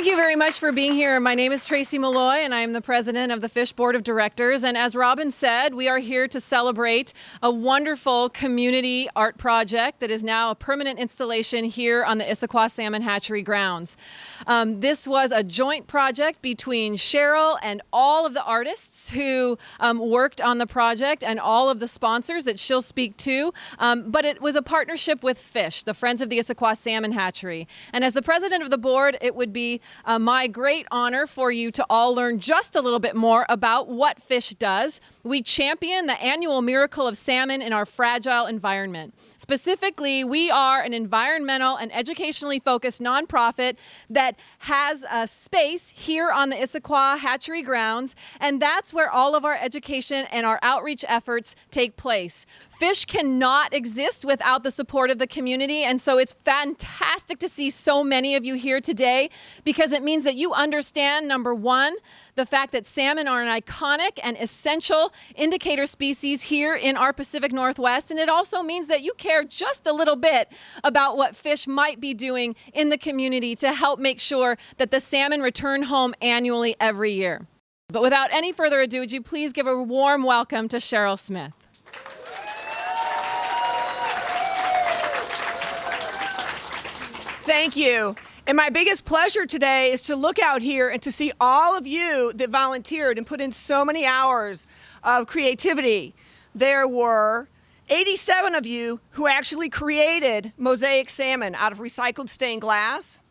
you very much for being here. My name is Tracy Malloy, and I am the president of the Fish Board of Directors. And as Robin said, we are here to celebrate a wonderful community art project that is now a permanent installation here on the Issaquah Salmon Hatchery grounds. This was a joint project between Sheryl and all of the artists who worked on the project and all of the sponsors that she'll speak to. But it was a partnership with Fish, the Friends of the Issaquah Salmon Hatchery. And as the president of the board, it would be my great honor for you to all learn just a little bit more about what Fish does. We champion the annual miracle of salmon in our fragile environment. Specifically, we are an environmental and educationally focused nonprofit that has a space here on the Issaquah Hatchery grounds, and that's where all of our education and our outreach efforts take place. Fish cannot exist without the support of the community, and so it's fantastic to see so many of you here today because it means that you understand, number one, the fact that salmon are an iconic and essential indicator species here in our Pacific Northwest, and it also means that you care just a little bit about what Fish might be doing in the community to help make sure that the salmon return home annually every year. But without any further ado, would you please give a warm welcome to Sheryl Smith. Thank you. And my biggest pleasure today is to look out here and to see all of you that volunteered and put in so many hours of creativity. There were 87 of you who actually created Mosaic salmon out of recycled stained glass.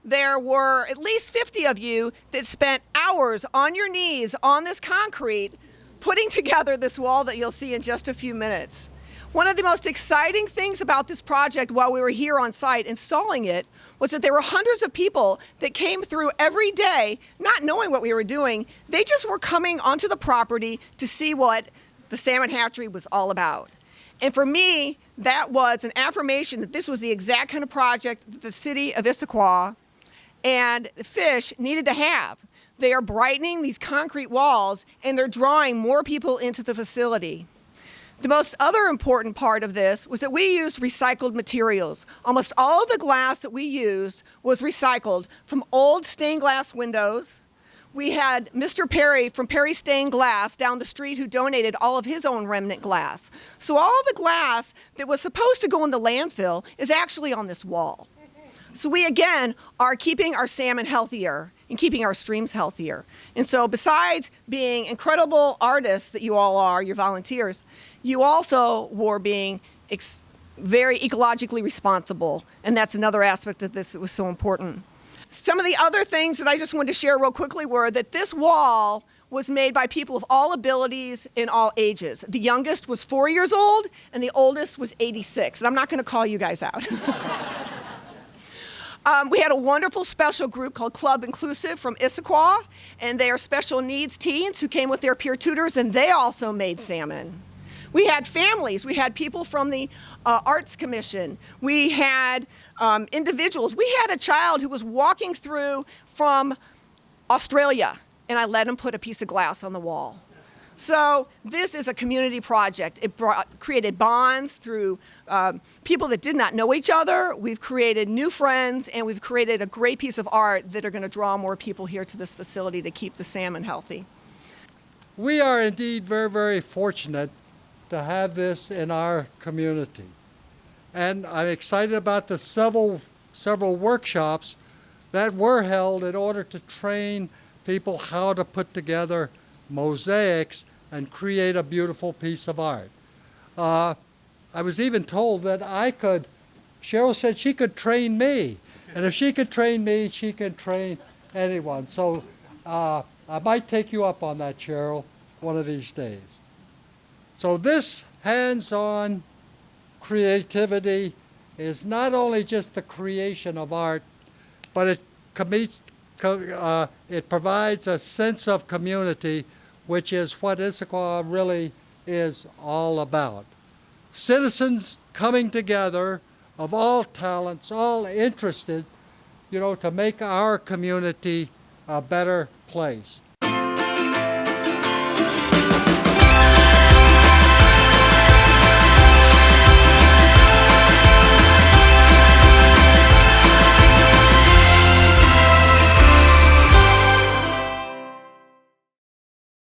There were at least 50 of you that spent hours on your knees on this concrete putting together this wall that you'll see in just a few minutes. One of the most exciting things about this project while we were here on site installing it was that there were hundreds of people that came through every day not knowing what we were doing. They just were coming onto the property to see what the salmon hatchery was all about. And for me, that was an affirmation that this was the exact kind of project that the city of Issaquah and Fish needed to have. They are brightening these concrete walls and they're drawing more people into the facility. The most other important part of this was that we used recycled materials. Almost all of the glass that we used was recycled from old stained glass windows. We had Mr. Perry from Perry Stained Glass down the street who donated all of his own remnant glass. So all the glass that was supposed to go in the landfill is actually on this wall. So we, again, are keeping our salmon healthier and keeping our streams healthier. And so besides being incredible artists that you all are, your volunteers, you also were being very ecologically responsible. And that's another aspect of this that was so important. Some of the other things that I just wanted to share real quickly were that this wall was made by people of all abilities in all ages. The youngest was 4 years old and the oldest was 86. And I'm not going to call you guys out. We had a wonderful special group called Club Inclusive from Issaquah, and they are special needs teens who came with their peer tutors, and they also made salmon. We had families. We had people from the Arts Commission. We had individuals. We had a child who was walking through from Australia, and I let him put a piece of glass on the wall. So this is a community project. It created bonds through people that did not know each other. We've created new friends, and we've created a great piece of art that are going to draw more people here to this facility to keep the salmon healthy. We are indeed very, very fortunate to have this in our community. And I'm excited about the several workshops that were held in order to train people how to put together mosaics and create a beautiful piece of art. I was even told that Sheryl said she could train me. And if she could train me, she can train anyone. So I might take you up on that, Sheryl, one of these days. So this hands-on creativity is not only just the creation of art, but it provides a sense of community, which is what Issaquah really is all about. Citizens coming together of all talents, all interested, to make our community a better place.